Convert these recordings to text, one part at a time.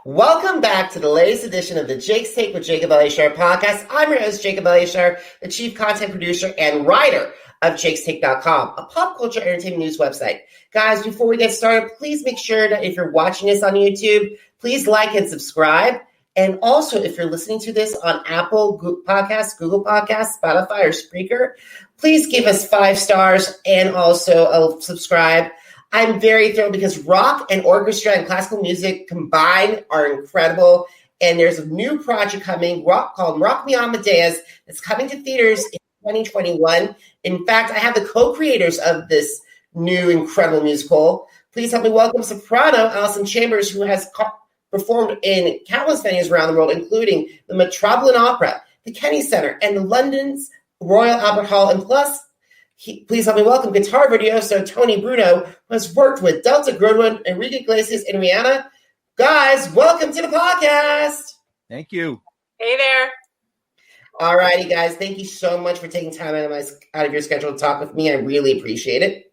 Welcome back to the latest edition of the Jake's Take with Jacob Elyachar Podcast. I'm your host, Jacob Elyachar, the chief content producer and writer of jakestake.com, a pop culture entertainment news website. Guys, before we get started, please make sure that if you're watching this on YouTube, please like and subscribe. And also, if you're listening to this on Apple Podcasts, Google Podcasts, Spotify, or Spreaker, please give us 5 stars and also subscribe. I'm very thrilled because rock and orchestra and classical music combined are incredible. And there's a new project coming called Rock Me Amadeus. It's coming to theaters in 2021. In fact, I have the co-creators of this new incredible musical. Please help me welcome soprano Alyson Cambridge, who has performed in countless venues around the world, including the Metropolitan Opera, the Kennedy Center, and the London's Royal Albert Hall. And plus, please help me welcome guitar virtuoso Tony Bruno, who has worked with Delta Goodwin, Enrique Iglesias, and Rihanna. Guys, welcome to the podcast. Thank you. Hey there. All righty, guys. Thank you so much for taking time out of your schedule to talk with me. I really appreciate it.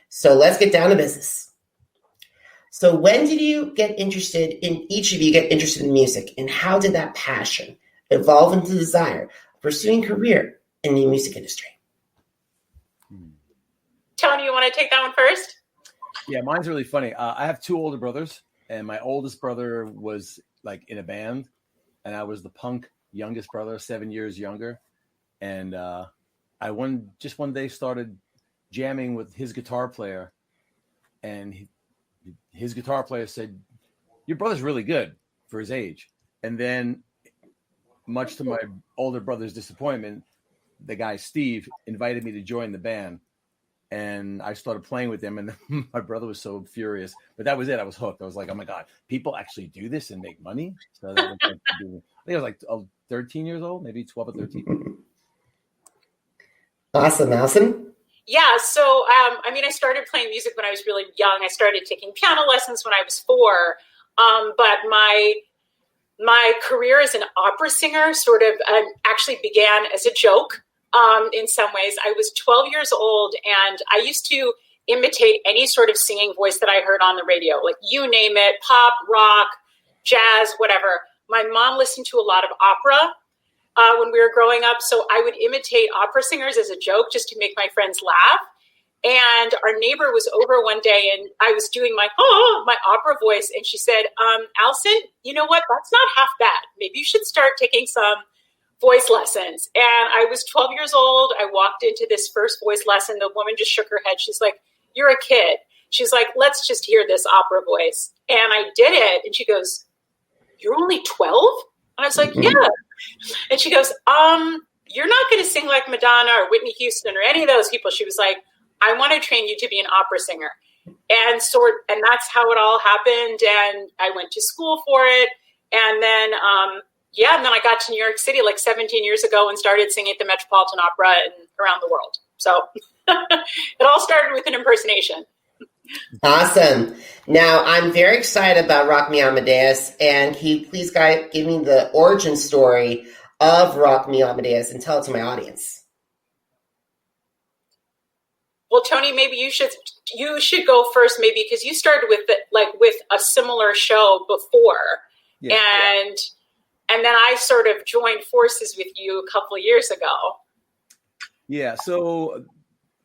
So let's get down to business. So when did you get interested in music, and how did that passion evolve into the desire of pursuing a career in the music industry? Tony, you want to take that one first? Yeah, mine's really funny. I have 2 older brothers, and my oldest brother was like in a band, and I was the punk youngest brother, 7 years younger. And I one day started jamming with his guitar player, and his guitar player said, "Your brother's really good for his age." And then, much to my older brother's disappointment, the guy Steve invited me to join the band. And I started playing with him, and my brother was so furious. But that was it. I was hooked. I was like, oh, my God, people actually do this and make money? So I think I was like 13 years old, maybe 12 or 13. Awesome, Alyson. Yeah, so, I started playing music when I was really young. I started taking piano lessons when I was 4. But my career as an opera singer sort of actually began as a joke. In some ways, I was 12 years old, and I used to imitate any sort of singing voice that I heard on the radio, like you name it, pop, rock, jazz, whatever. My mom listened to a lot of opera when we were growing up, so I would imitate opera singers as a joke just to make my friends laugh. And our neighbor was over one day, and I was doing my opera voice, and she said, Alyson, you know what? That's not half bad. Maybe you should start taking some voice lessons. And I was 12 years old. I walked into this first voice lesson. The woman just shook her head. She's like, "You're a kid." She's like, "Let's just hear this opera voice." And I did it. And she goes, "You're only 12? And I was like, "Yeah." And she goes, "You're not going to sing like Madonna or Whitney Houston or any of those people." She was like, "I want to train you to be an opera singer." And that's how it all happened. And I went to school for it. And then, and then I got to New York City like 17 years ago and started singing at the Metropolitan Opera and around the world. So it all started with an impersonation. Awesome. Now, I'm very excited about Rock Me Amadeus. And can you please, guys, give me the origin story of Rock Me Amadeus and tell it to my audience? Well, Tony, maybe you should go first, maybe, because you started with a similar show before. Yeah. And then I sort of joined forces with you a couple of years ago. Yeah. So,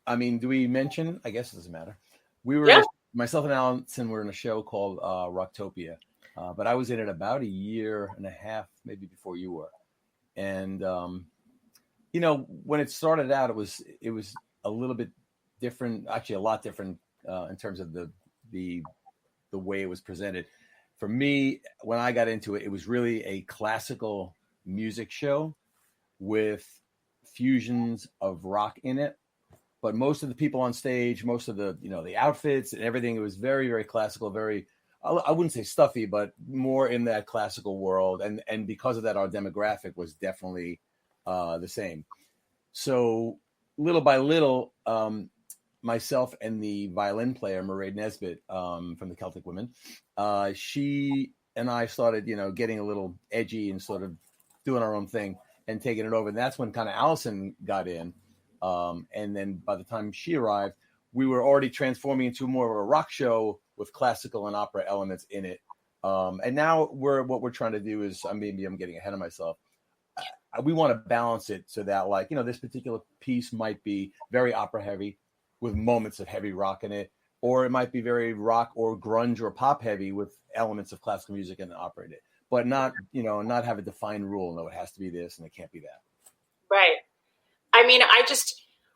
do we mention? I guess it doesn't matter. We were, myself and Alyson were in a show called Rocktopia, but I was in it about a year and a half, maybe before you were. And, when it started out, it was a little bit different, actually a lot different in terms of the way it was presented. For me, when I got into it, it was really a classical music show with fusions of rock in it. But most of the people on stage, most of the, the outfits and everything, it was very, very classical, very, I wouldn't say stuffy, but more in that classical world. And because of that, our demographic was definitely the same. So little by little, myself and the violin player, Máiréad Nesbitt, from the Celtic Women, she and I started, getting a little edgy and sort of doing our own thing and taking it over. And that's when kind of Alyson got in. And then by the time she arrived, we were already transforming into more of a rock show with classical and opera elements in it. And now what we're trying to do is, maybe I'm getting ahead of myself. We want to balance it so that, like, this particular piece might be very opera heavy with moments of heavy rock in it, or it might be very rock or grunge or pop heavy with elements of classical music and opera in it, but not have a defined rule. No, it has to be this and it can't be that. Right. I mean,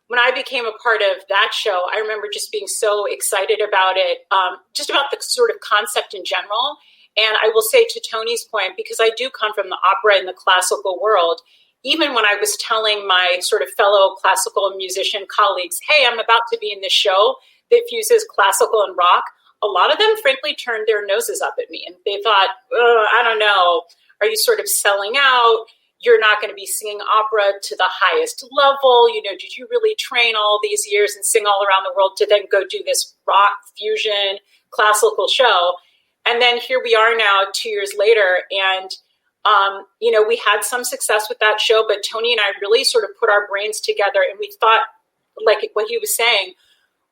when I became a part of that show, I remember just being so excited about it, just about the sort of concept in general. And I will say, to Tony's point, because I do come from the opera and the classical world, even when I was telling my sort of fellow classical musician colleagues, hey, I'm about to be in this show that fuses classical and rock, a lot of them frankly turned their noses up at me. And they thought, I don't know, are you sort of selling out? You're not going to be singing opera to the highest level. Did you really train all these years and sing all around the world to then go do this rock fusion classical show? And then here we are now 2 years later. And, we had some success with that show, but Tony and I really sort of put our brains together, and we thought, like what he was saying,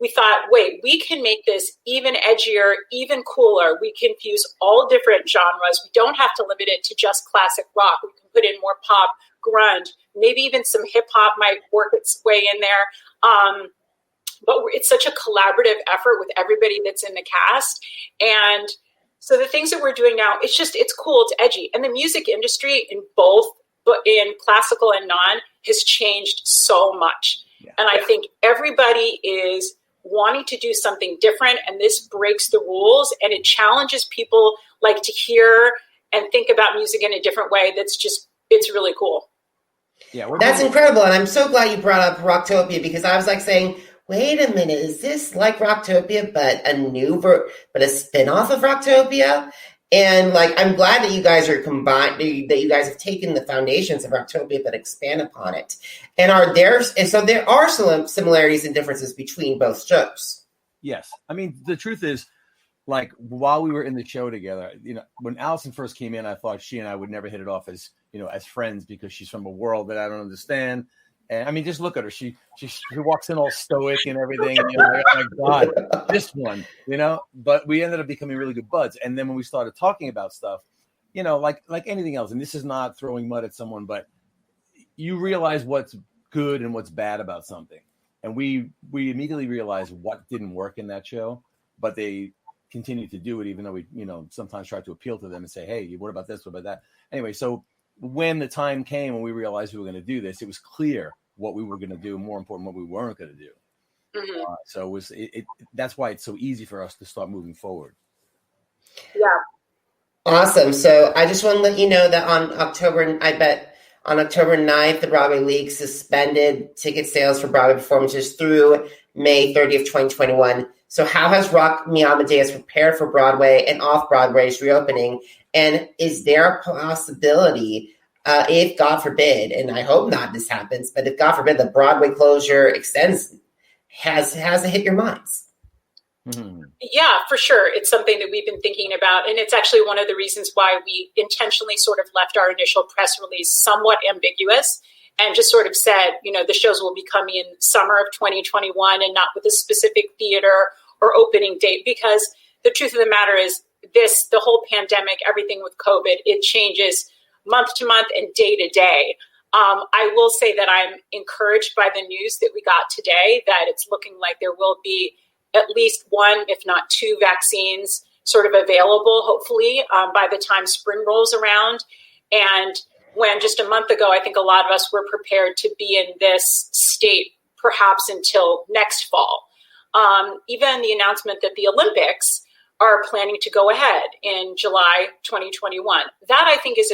we thought, wait, we can make this even edgier, even cooler. We can fuse all different genres. We don't have to limit it to just classic rock. We can put in more pop, grunge, maybe even some hip hop might work its way in there. But it's such a collaborative effort with everybody that's in the cast. And so the things that we're doing now, it's cool, it's edgy. And the music industry in both, but in classical and non, has changed so much. Yeah. And I think everybody is wanting to do something different, and this breaks the rules, and it challenges people like to hear and think about music in a different way. It's really cool. Yeah, that's incredible. And I'm so glad you brought up Rocktopia, because I was like saying, wait a minute, is this like Rocktopia, but but a spin-off of Rocktopia? And like, I'm glad that you guys are combined, that you guys have taken the foundations of Rocktopia but expand upon it. And so there are some similarities and differences between both shows. Yes. I mean, the truth is, like, while we were in the show together, when Alyson first came in, I thought she and I would never hit it off as friends, because she's from a world that I don't understand. And I mean, just look at her. She walks in all stoic and everything. And like, oh my God, this one, But we ended up becoming really good buds. And then when we started talking about stuff, like anything else, and this is not throwing mud at someone, but you realize what's good and what's bad about something. And we immediately realized what didn't work in that show, but they continued to do it, even though we, sometimes try to appeal to them and say, hey, what about this? What about that? Anyway, so when the time came and we realized we were going to do this, it was clear what we were going to do, more important, what we weren't going to do. Mm-hmm. So that's why it's so easy for us to start moving forward. Yeah. Awesome. So I just want to let you know that on October 9th, the Broadway League suspended ticket sales for Broadway performances through May 30th, 2021. So how has Rock Me Amadeus prepared for Broadway and off-Broadway's reopening? And is there a possibility, if God forbid, and I hope not this happens, but if God forbid the Broadway closure extends, has it hit your minds? Mm-hmm. Yeah, for sure. It's something that we've been thinking about. And it's actually one of the reasons why we intentionally sort of left our initial press release somewhat ambiguous and just sort of said, the shows will be coming in summer of 2021 and not with a specific theater or opening date, because the truth of the matter is the whole pandemic, everything with COVID, it changes month to month and day to day. I will say that I'm encouraged by the news that we got today, that it's looking like there will be at least one, if not two vaccines sort of available, hopefully, by the time spring rolls around. And when just a month ago, I think a lot of us were prepared to be in this state perhaps until next fall. Even the announcement that the Olympics are planning to go ahead in July 2021. That I think is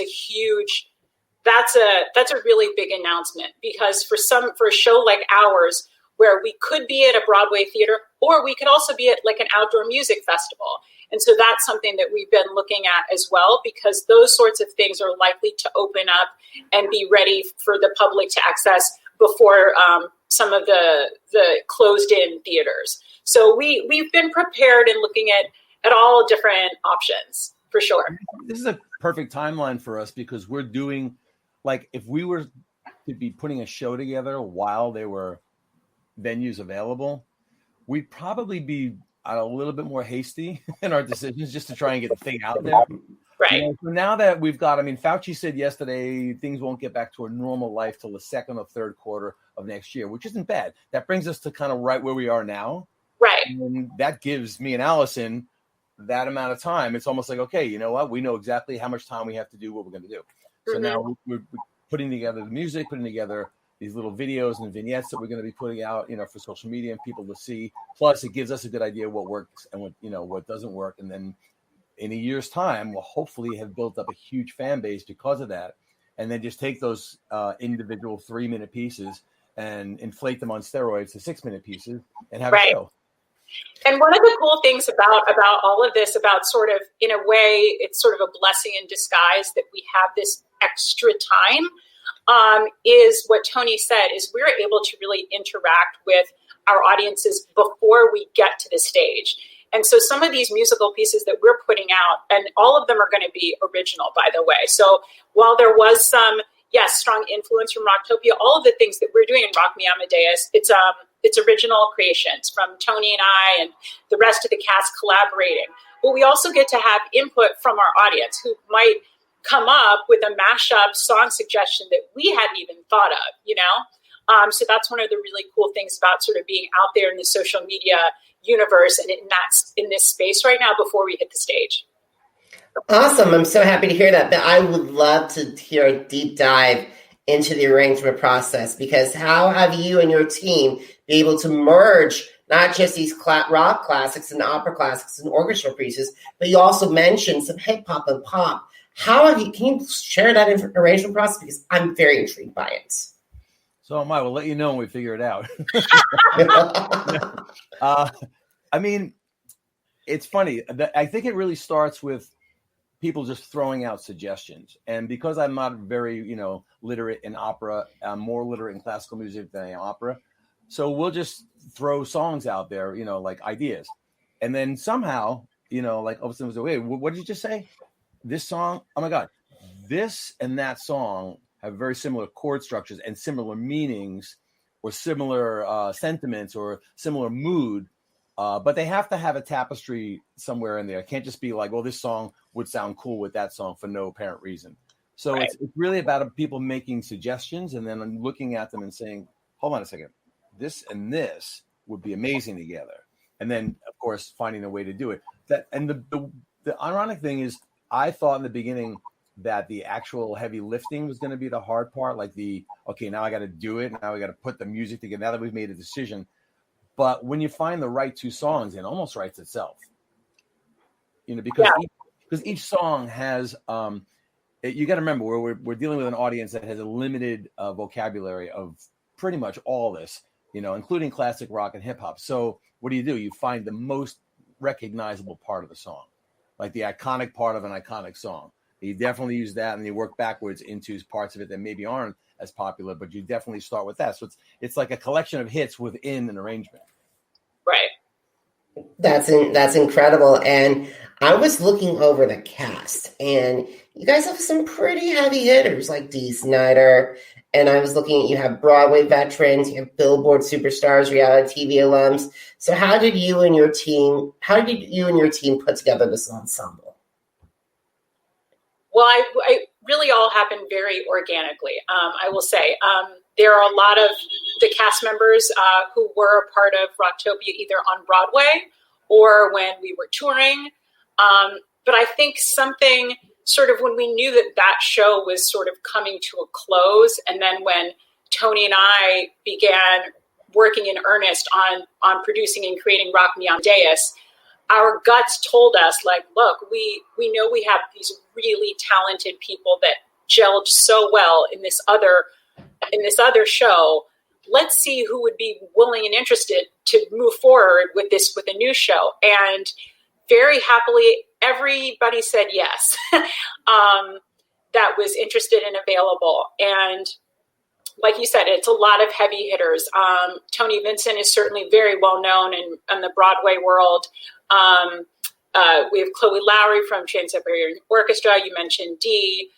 that's a really big announcement, because for a show like ours, where we could be at a Broadway theater, or we could also be at like an outdoor music festival. And so that's something that we've been looking at as well, because those sorts of things are likely to open up and be ready for the public to access before some of the closed-in theaters. So we've been prepared and looking at all different options, for sure. This is a perfect timeline for us, because we're doing, like, if we were to be putting a show together while there were venues available, we'd probably be a little bit more hasty in our decisions just to try and get the thing out there. Right. So now that we've got, Fauci said yesterday things won't get back to a normal life till the second or third quarter of next year, which isn't bad. That brings us to kind of right where we are now. Right. And that gives me and Alyson that amount of time. It's almost like, okay, you know what? We know exactly how much time we have to do what we're going to do. So now we're putting together the music, putting together these little videos and vignettes that we're going to be putting out, for social media and people to see. Plus, it gives us a good idea what works and what doesn't work. And then in a year's time, we'll hopefully have built up a huge fan base because of that. And then just take those individual 3-minute pieces and inflate them on steroids to 6-minute pieces and have a show. And one of the cool things about all of this, about sort of, in a way, it's sort of a blessing in disguise that we have this extra time, is what Tony said, is we're able to really interact with our audiences before we get to the stage. And so some of these musical pieces that we're putting out, and all of them are going to be original, by the way. So while there was some, strong influence from Rocktopia, all of the things that we're doing in Rock Me Amadeus, it's original creations from Tony and I and the rest of the cast collaborating. But we also get to have input from our audience who might come up with a mashup song suggestion that we hadn't even thought of, So that's one of the really cool things about sort of being out there in the social media universe and in this space right now before we hit the stage. Awesome. I'm so happy to hear that. But I would love to hear a deep dive into the arrangement process, because how have you and your team be able to merge not just these rock classics and opera classics and orchestral pieces, but you also mentioned some hip hop and pop. Can you share that arrangement process? Because I'm very intrigued by it. So am I. We'll let you know when we figure it out. It's funny. I think it really starts with people just throwing out suggestions. And because I'm not very, literate in opera, I'm more literate in classical music than I am opera. So we'll just throw songs out there, like ideas. And then somehow, like all of a sudden, wait, what did you just say? This song? Oh my God. This and that song have very similar chord structures and similar meanings or similar sentiments or similar mood. But they have to have a tapestry somewhere in there. It can't just be like, well, this song would sound cool with that song for no apparent reason. So it's really about people making suggestions and then looking at them and saying, hold on a second, this and this would be amazing together. And then, of course, finding a way to do it. The ironic thing is, I thought in the beginning that the actual heavy lifting was going to be the hard part, like now I got to do it. Now I got to put the music together. Now that we've made a decision. But when you find the right two songs, it almost writes itself. Because each song has, you got to remember, we're dealing with an audience that has a limited vocabulary of pretty much all this, including classic rock and hip hop. So what do? You find the most recognizable part of the song, like the iconic part of an iconic song. You definitely use that, and you work backwards into parts of it that maybe aren't as popular, but you definitely start with that. So it's like a collection of hits within an arrangement. Right. That's incredible. And I was looking over the cast, and you guys have some pretty heavy hitters like Dee Snider. And I was looking at, you have Broadway veterans, you have Billboard superstars, reality TV alums. So how did you and your team put together this ensemble? Well, I really all happened very organically. I will say there are a lot of the cast members who were a part of Rocktopia either on Broadway or when we were touring. But I think something sort of when we knew that show was sort of coming to a close, and then when Tony and I began working in earnest on producing and creating Rock Me Amadeus, our guts told us, like, look, we know we have these really talented people that gelled so well in this other show. Let's see who would be willing and interested to move forward with a new show. And very happily, everybody said yes, that was interested and available. And like you said, it's a lot of heavy hitters. Tony Vincent is certainly very well known in the Broadway world. We have Chloe Lowry from Trans-Siberian Orchestra. You mentioned Dee.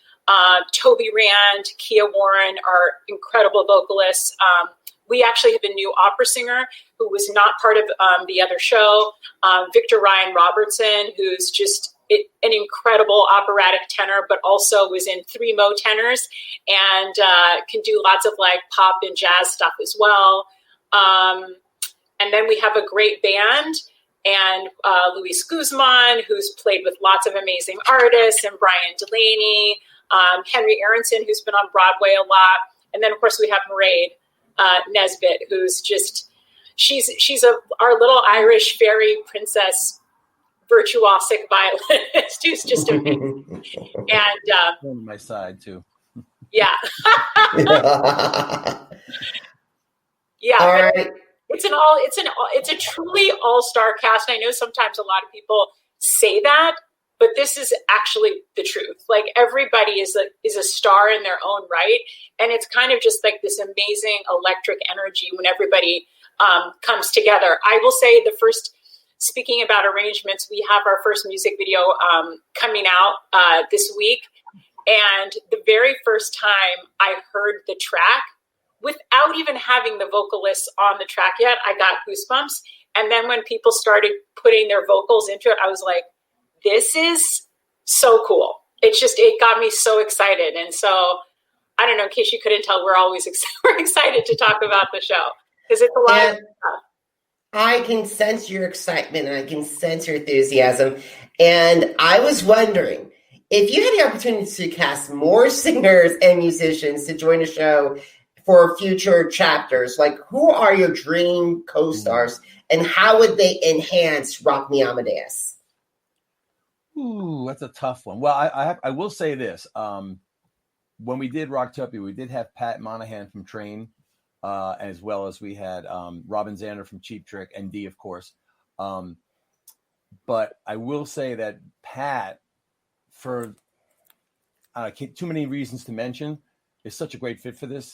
Toby Rand, Kia Warren are incredible vocalists. we actually have a new opera singer who was not part of the other show, Victor Ryan Robertson, who's just an incredible operatic tenor, but also was in 3 Mo tenors and can do lots of like pop and jazz stuff as well. And then we have a great band, and Luis Guzman, who's played with lots of amazing artists, and Brian Delaney, Henry Aronson, who's been on Broadway a lot. And then, of course, we have Máiréad Nesbitt, who's just, she's our little Irish fairy princess, virtuosic violinist, who's just amazing. And on my side, too. Yeah. Yeah. All right. It's a truly all-star cast. I know sometimes a lot of people say that, but this is actually the truth. Like, everybody is a star in their own right, and it's kind of just like this amazing electric energy when everybody comes together. I will say, speaking about arrangements, we have our first music video coming out this week, and the very first time I heard the track, without even having the vocalists on the track yet, I got goosebumps. And then when people started putting their vocals into it, I was like, this is so cool. It got me so excited. And so, I don't know, in case you couldn't tell, we're excited to talk about the show because it's a lot of stuff. I can sense your excitement and I can sense your enthusiasm. And I was wondering, if you had the opportunity to cast more singers and musicians to join a show for future chapters, like, who are your dream co-stars and how would they enhance Rock Me Amadeus? Ooh, that's a tough one. Well, I will say this. When we did Rocktopia, we did have Pat Monahan from Train, as well as we had Robin Zander from Cheap Trick and Dee, of course. But I will say that Pat, for too many reasons to mention, is such a great fit for this,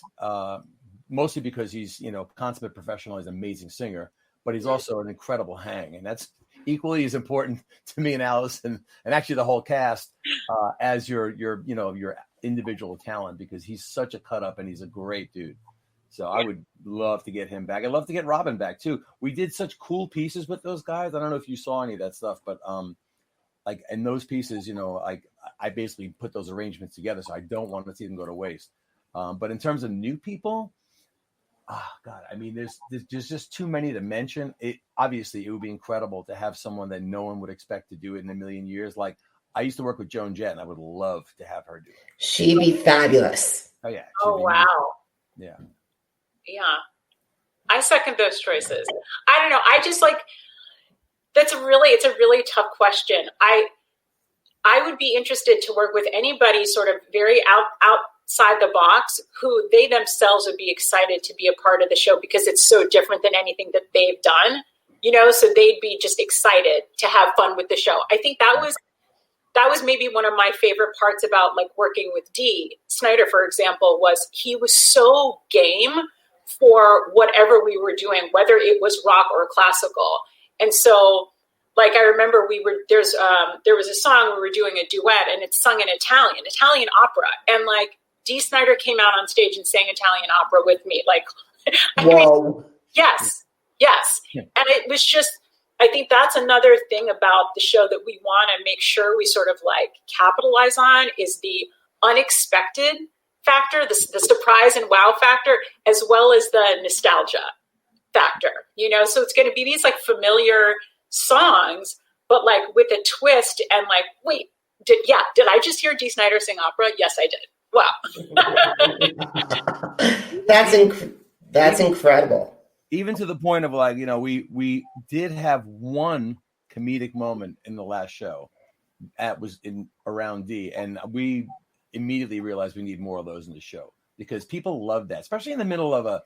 mostly because he's, consummate professional. He's an amazing singer, but he's also an incredible hang. And that's equally as important to me and Alyson, and actually the whole cast, as your individual talent, because he's such a cut up and he's a great dude. So I would love to get him back. I'd love to get Robin back too. We did such cool pieces with those guys. I don't know if you saw any of that stuff, but in those pieces, I basically put those arrangements together, so I don't want to see them go to waste. But in terms of new people, God, I mean, there's just too many to mention. Obviously, it would be incredible to have someone that no one would expect to do it in a million years. Like, I used to work with Joan Jett, and I would love to have her do it. She'd be fabulous. Oh, yeah. Oh, wow. Yeah. Yeah. I second those choices. I don't know. I just it's a really tough question. I would be interested to work with anybody sort of very outside the box who they themselves would be excited to be a part of the show because it's so different than anything that they've done, so they'd be just excited to have fun with the show. I think that was maybe one of my favorite parts about working with Dee Snider, for example, was he was so game for whatever we were doing, whether it was rock or classical. And so I remember there was a song we were doing a duet and it's sung in Italian opera. And Dee Snider came out on stage and sang Italian opera with me. Whoa. Yes. And it was just, I think that's another thing about the show that we want to make sure we sort of capitalize on is the unexpected factor, the surprise and wow factor, as well as the nostalgia factor, so it's going to be these familiar songs, but with a twist and wait, did I just hear Dee Snider sing opera? Yes, I did. Wow. That's incredible. Even to the point of we did have one comedic moment in the last show that was around Dee, and we immediately realized we need more of those in the show because people love that, especially in the middle of a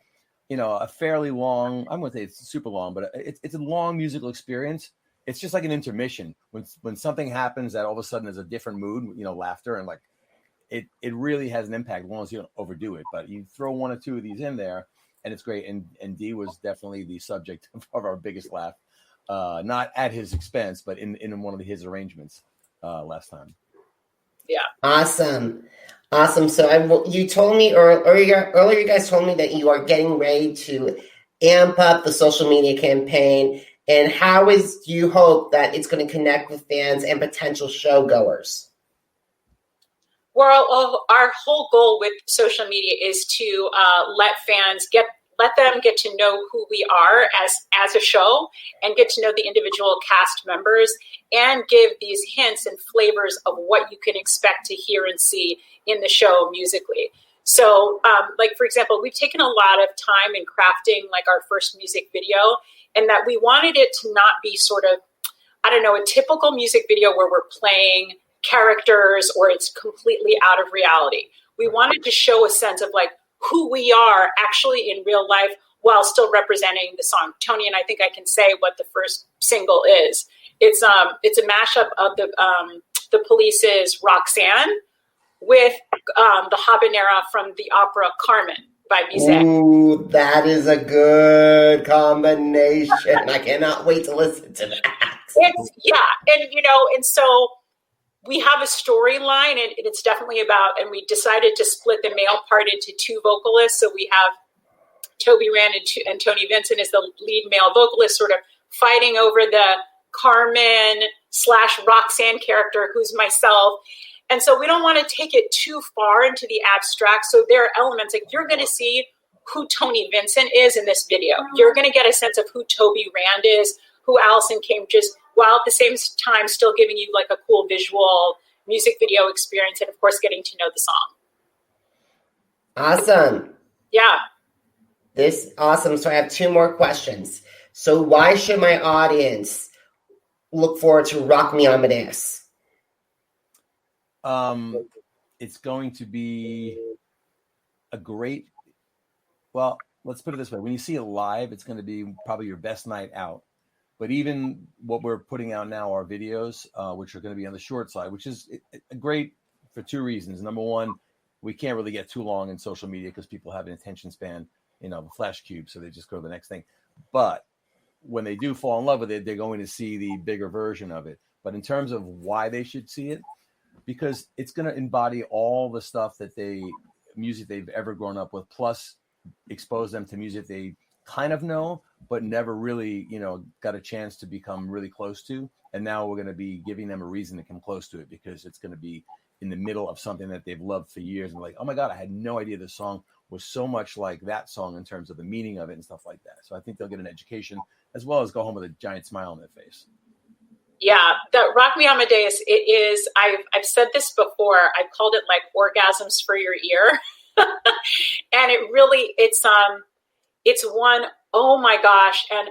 fairly long, I wouldn't say it's super long, but it's a long musical experience. It's just like an intermission when something happens that all of a sudden there's a different mood, laughter, and it really has an impact as long as you don't overdo it. But you throw one or two of these in there and it's great. And Dee was definitely the subject of our biggest laugh, not at his expense, but in one of his arrangements last time. Yeah. Awesome. Awesome. So you told me, or earlier you guys told me that you are getting ready to amp up the social media campaign. And how do you hope that it's going to connect with fans and potential showgoers? Well, our whole goal with social media is to let them get to know who we are as a show and get to know the individual cast members and give these hints and flavors of what you can expect to hear and see in the show musically. So, for example, we've taken a lot of time in crafting our first music video, and that we wanted it to not be sort of, a typical music video where we're playing characters or it's completely out of reality. We wanted to show a sense of who we are actually in real life while still representing the song. Tony, and I think I can say what the first single is. It's a mashup of the Police's Roxanne with the habanera from the opera Carmen by Bizet. Ooh, that is a good combination. I cannot wait to listen to that. And so we have a storyline, and it's definitely about, and we decided to split the male part into two vocalists. So we have Toby Rand and Tony Vincent as the lead male vocalist, sort of fighting over the Carmen/Roxanne character, who's myself. And so we don't want to take it too far into the abstract. So there are elements you're going to see who Tony Vincent is in this video. You're going to get a sense of who Toby Rand is, who Alyson Cambridge is, while at the same time still giving you a cool visual music video experience and, of course, getting to know the song. Awesome. Yeah. Awesome. So I have two more questions. So why should my audience look forward to Rock Me Amadeus? It's going to be let's put it this way. When you see it live, it's going to be probably your best night out. But even what we're putting out now, our videos, which are going to be on the short side, which is great for two reasons. Number one, we can't really get too long in social media because people have an attention span, a flash cube, so they just go to the next thing. But when they do fall in love with it, they're going to see the bigger version of it. But in terms of why they should see it, because it's going to embody all the stuff music they've ever grown up with, plus expose them to music they kind of know, but never really, got a chance to become really close to. And now we're going to be giving them a reason to come close to it because it's going to be in the middle of something that they've loved for years. And oh my God, I had no idea this song was so much like that song in terms of the meaning of it and stuff like that. So I think they'll get an education as well as go home with a giant smile on their face. Yeah, the Rock Me Amadeus, it is, I've said this before, I've called it orgasms for your ear. And it really, it's one, oh my gosh, and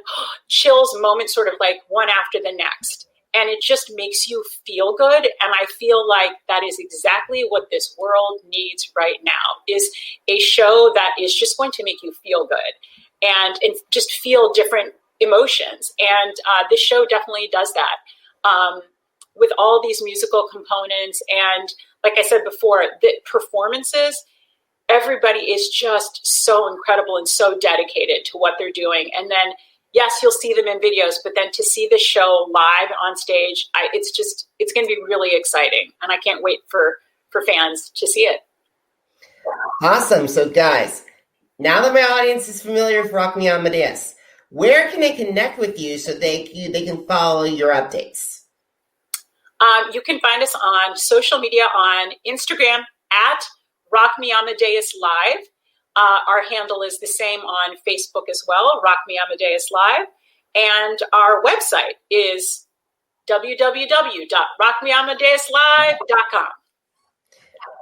chills moment, sort of one after the next. And it just makes you feel good. And I feel like that is exactly what this world needs right now, is a show that is just going to make you feel good and just feel different emotions. And this show definitely does that. With all these musical components. And like I said before, the performances, everybody is just so incredible and so dedicated to what they're doing. And then, yes, you'll see them in videos, but then to see the show live on stage, it's going to be really exciting. And I can't wait for fans to see it. Awesome. So guys, now that my audience is familiar with Rock Me Amadeus, where can they connect with you so they can follow your updates? You can find us on social media on Instagram at Rock Me Amadeus Live. Our handle is the same on Facebook as well, Rock Me Amadeus Live. And our website is www.rockmeamadeuslive.com.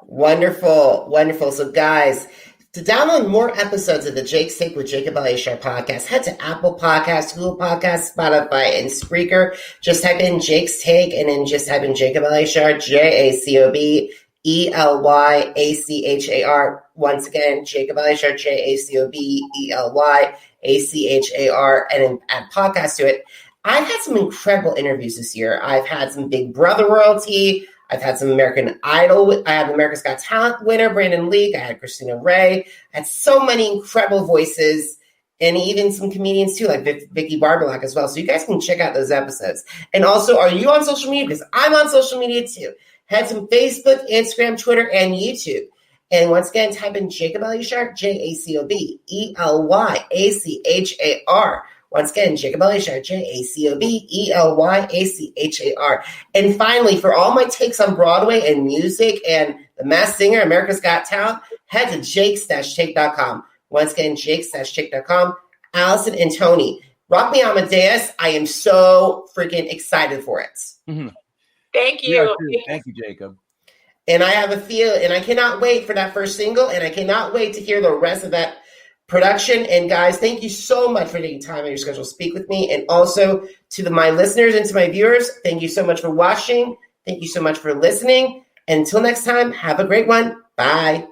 Wonderful, wonderful. So guys, to download more episodes of the Jake's Take with Jacob Elyachar podcast, head to Apple Podcasts, Google Podcasts, Spotify, and Spreaker. Just type in Jake's Take and then just type in Jacob Elyachar, JACOBELYACHAR. Once again, Jacob Elyachar, JACOBELYACHAR, and then add podcast to it. I've had some incredible interviews this year. I've had some Big Brother royalty. I've had some American Idol. I had America's Got Talent winner, Brandon Leak. I had Christina Ray. I had so many incredible voices and even some comedians too, like Vicky Barberlock as well. So you guys can check out those episodes. And also, are you on social media? Because I'm on social media too. Head to Facebook, Instagram, Twitter, and YouTube. And once again, type in Jacob Elyachar, Jacob Elyachar. Once again, Jacob Elyachar, Jacob Elyachar. And finally, for all my takes on Broadway and music and The Masked Singer, America's Got Talent, head to jakes-take.com. Once again, jakes-take.com. Alyson and Tony, Rock Me Amadeus. I am so freaking excited for it. Mm-hmm. Thank you. Thank you, Jacob. And I have a feel, and I cannot wait for that first single, and I cannot wait to hear the rest of that production. And guys, thank you so much for taking time on your schedule to speak with me. And also to my listeners and to my viewers, thank you so much for watching. Thank you so much for listening. And until next time, have a great one. Bye.